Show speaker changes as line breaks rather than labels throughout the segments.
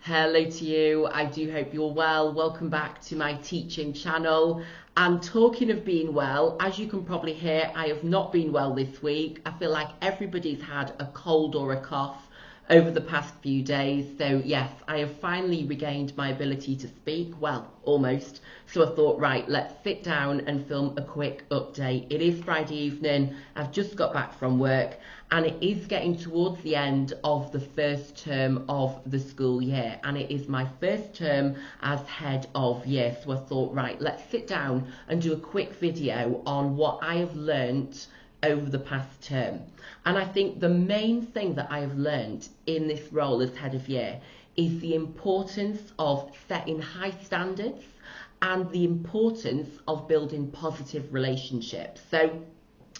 Hello to you. I do hope you're well. Welcome back to my teaching channel. And talking of being well, as you can probably hear, I have not been well this week. I feel like everybody's had a cold or a cough over the past few days. So yes, I have finally regained my ability to speak. Well, almost. So I thought, right, let's sit down and film a quick update. It is Friday evening. I've just got back from work and it is getting towards the end of the first term of the school year. And it is my first term as head of year. So I thought, right, let's sit down and do a quick video on what I have learnt over the past term. And I think the main thing that I have learned in this role as head of year is the importance of setting high standards and the importance of building positive relationships. So,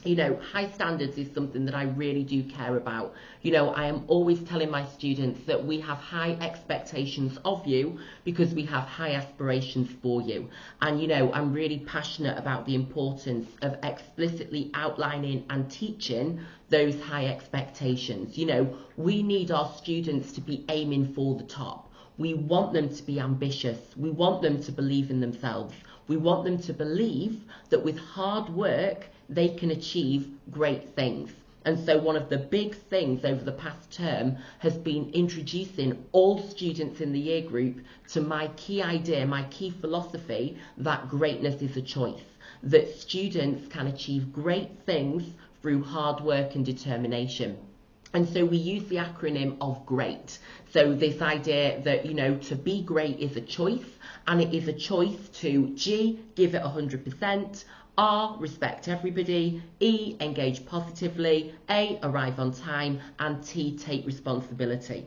you know, high standards is something that I really do care about. You know, I am always telling my students that we have high expectations of you because we have high aspirations for you. And, you know, I'm really passionate about the importance of explicitly outlining and teaching those high expectations. You know, we need our students to be aiming for the top. We want them to be ambitious. We want them to believe in themselves. We want them to believe that with hard work, they can achieve great things. And so one of the big things over the past term has been introducing all students in the year group to my key idea, my key philosophy, that greatness is a choice, that students can achieve great things through hard work and determination. And so we use the acronym of GREAT. So this idea that, you know, to be great is a choice, and it is a choice to G, give it 100%, R, respect everybody, E, engage positively, A, arrive on time, and T, take responsibility.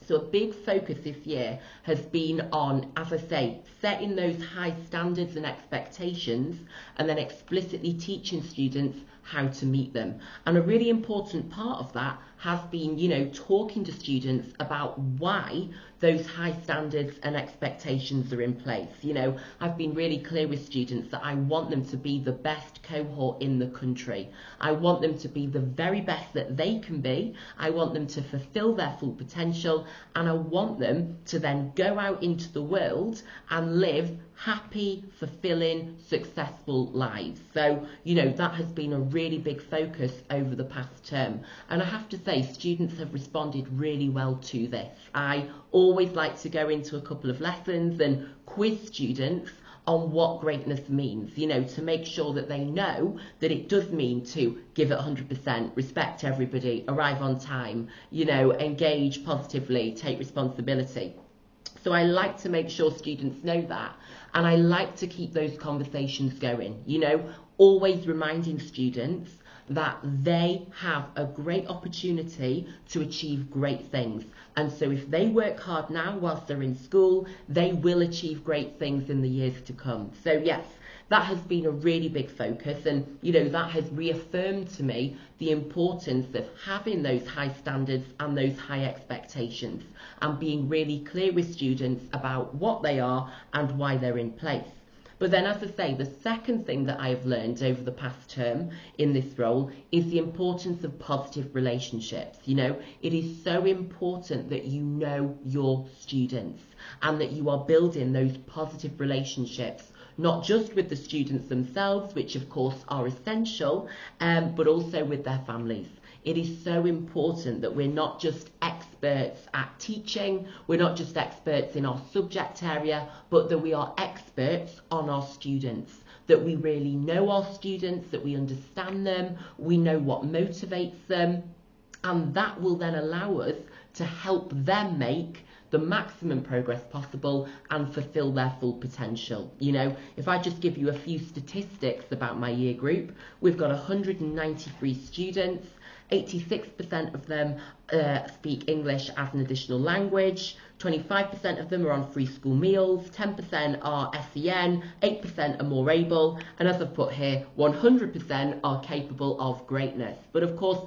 So a big focus this year has been on, as I say, setting those high standards and expectations and then explicitly teaching students how to meet them. And a really important part of that has been, you know, talking to students about why those high standards and expectations are in place. You know, I've been really clear with students that I want them to be the best cohort in the country. I want them to be the very best that they can be. I want them to fulfill their full potential, and I want them to then go out into the world and live happy, fulfilling, successful lives. So, you know, that has been a really big focus over the past term. And I have to say, students have responded really well to this. I always like to go into a couple of lessons and quiz students on what greatness means, you know, to make sure that they know that it does mean to give it 100%, respect everybody, arrive on time, you know, engage positively, take responsibility. So I like to make sure students know that, and I like to keep those conversations going, you know, always reminding students that they have a great opportunity to achieve great things. And so if they work hard now whilst they're in school, they will achieve great things in the years to come. So yes, that has been a really big focus, and you know, that has reaffirmed to me the importance of having those high standards and those high expectations and being really clear with students about what they are and why they're in place. But then, as I say, the second thing that I have learned over the past term in this role is the importance of positive relationships. You know, it is so important that you know your students and that you are building those positive relationships, not just with the students themselves, which of course are essential, but also with their families. It is so important that we're not just experts at teaching, we're not just experts in our subject area, but that we are experts on our students, that we really know our students, that we understand them, we know what motivates them, and that will then allow us to help them make the maximum progress possible and fulfill their full potential. You know, if I just give you a few statistics about my year group, we've got 193 students, 86% of them speak English as an additional language, 25% of them are on free school meals, 10% are SEN, 8% are more able, and as I've put here, 100% are capable of greatness. But of course,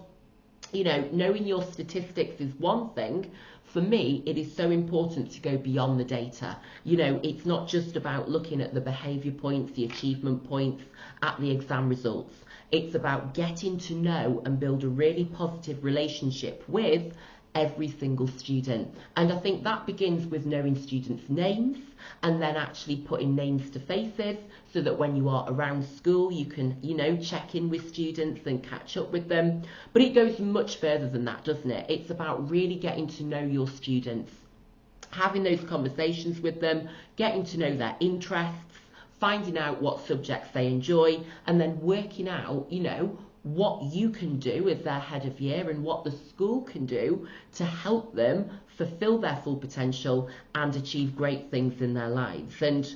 you know, knowing your statistics is one thing. For me, it is so important to go beyond the data. You know, it's not just about looking at the behaviour points, the achievement points, at the exam results. It's about getting to know and build a really positive relationship with every single student. And I think that begins with knowing students' names and then actually putting names to faces, so that when you are around school, you can, check in with students and catch up with them. But it goes much further than that, doesn't it? It's about really getting to know your students, having those conversations with them, getting to know their interests, finding out what subjects they enjoy, and then working out, what you can do as their head of year and what the school can do to help them fulfill their full potential and achieve great things in their lives. And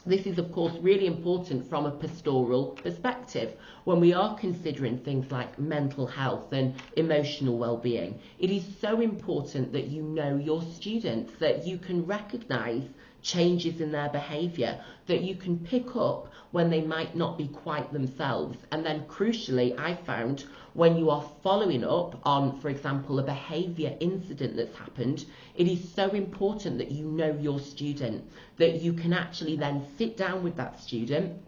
this is, of course, really important from a pastoral perspective when we are considering things like mental health and emotional well-being. It is so important that you know your students, that you can recognise changes in their behaviour, that you can pick up when they might not be quite themselves. And then crucially, I found when you are following up on, for example, a behaviour incident that's happened, it is so important that you know your student, that you can actually then sit down with that student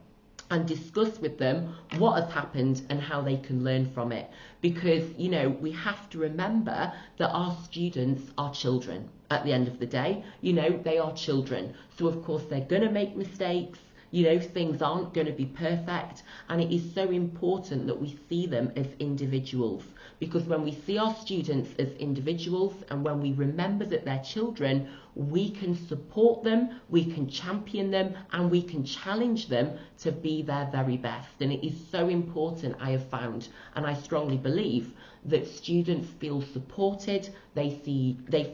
and discuss with them what has happened and how they can learn from it. Because, we have to remember that our students are children at the end of the day. They are children. So, of course, they're going to make mistakes. Things aren't going to be perfect. And it is so important that we see them as individuals. Because when we see our students as individuals and when we remember that they're children, we can support them, we can champion them, and we can challenge them to be their very best. And it is so important, I have found, and I strongly believe, that students feel supported, they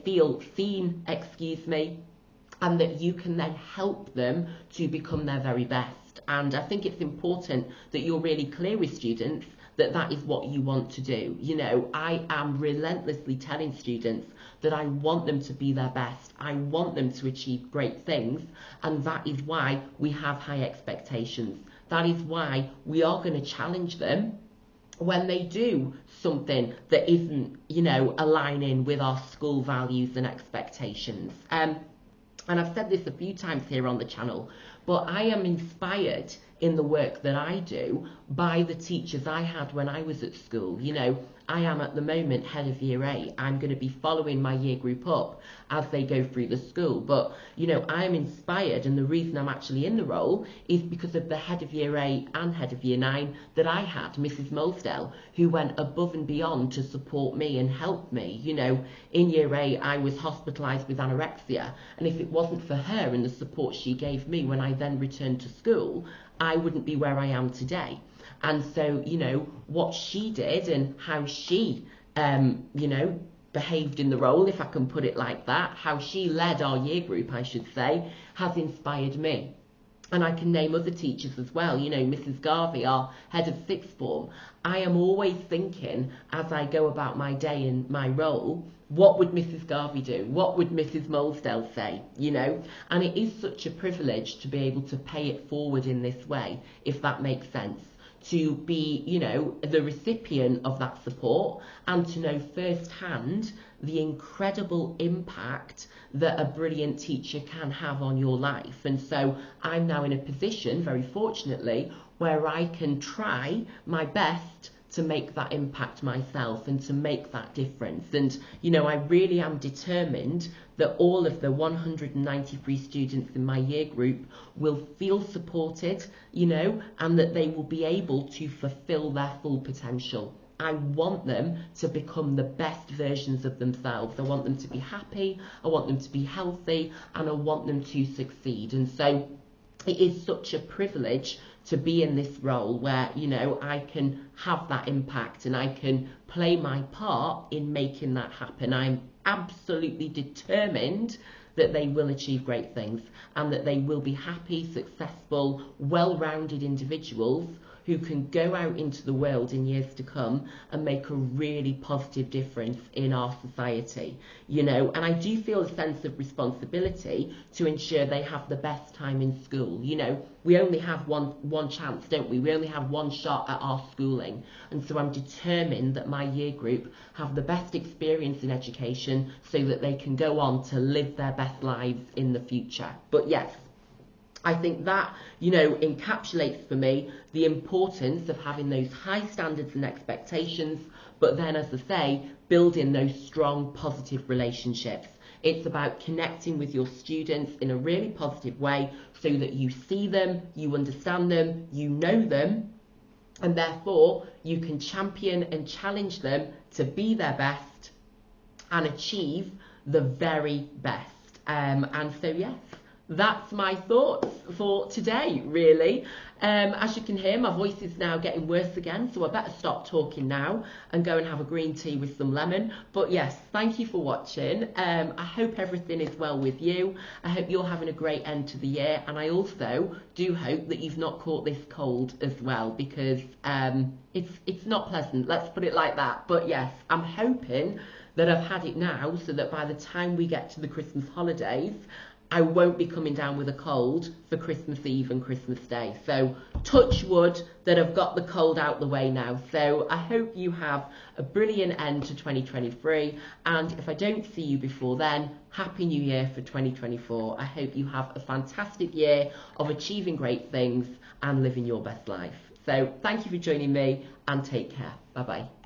feel seen, and that you can then help them to become their very best. And I think it's important that you're really clear with students that that is what you want to do. I am relentlessly telling students that I want them to be their best. I want them to achieve great things. And that is why we have high expectations. That is why we are going to challenge them when they do something that isn't, aligning with our school values and expectations. And I've said this a few times here on the channel, but I am inspired in the work that I do by the teachers I had when I was at school. I am at the moment head of year 8. I'm going to be following my year group up as they go through the school. But, I'm inspired, and the reason I'm actually in the role is because of the head of year 8 and head of year 9 that I had, Mrs. Molesdale, who went above and beyond to support me and help me. In year 8, I was hospitalised with anorexia. And if it wasn't for her and the support she gave me when I then returned to school, I wouldn't be where I am today. And so, what she did and how she, behaved in the role, if I can put it like that, how she led our year group, I should say, has inspired me. And I can name other teachers as well. Mrs. Garvey, our head of sixth form. I am always thinking, as I go about my day in my role, what would Mrs. Garvey do? What would Mrs. Molesdale say? And it is such a privilege to be able to pay it forward in this way, if that makes sense. To be, the recipient of that support and to know firsthand the incredible impact that a brilliant teacher can have on your life. And so I'm now in a position, very fortunately, where I can try my best to make that impact myself and to make that difference. And, I really am determined that all of the 193 students in my year group will feel supported, and that they will be able to fulfill their full potential. I want them to become the best versions of themselves. I want them to be happy, I want them to be healthy, and I want them to succeed. And so it is such a privilege to be in this role where, I can have that impact and I can play my part in making that happen. I'm absolutely determined that they will achieve great things and that they will be happy, successful, well-rounded individuals who can go out into the world in years to come and make a really positive difference in our society, and I do feel a sense of responsibility to ensure they have the best time in school. We only have one chance, don't we? We only have one shot at our schooling. And so I'm determined that my year group have the best experience in education so that they can go on to live their best lives in the future. But yes, I think that, you know, encapsulates for me the importance of having those high standards and expectations, but then, as I say, building those strong, positive relationships. It's about connecting with your students in a really positive way so that you see them, you understand them, you know them, and therefore you can champion and challenge them to be their best and achieve the very best. And so, yes, that's my thoughts for today, really. As you can hear, my voice is now getting worse again, so I better stop talking now and go and have a green tea with some lemon. But yes, thank you for watching. I hope everything is well with you. I hope you're having a great end to the year, and I also do hope that you've not caught this cold as well, because it's not pleasant, let's put it like that. But yes, I'm hoping that I've had it now so that by the time we get to the Christmas holidays, I won't be coming down with a cold for Christmas Eve and Christmas Day. So touch wood that I've got the cold out the way now. So I hope you have a brilliant end to 2023. And if I don't see you before then, Happy New Year for 2024. I hope you have a fantastic year of achieving great things and living your best life. So thank you for joining me and take care. Bye-bye.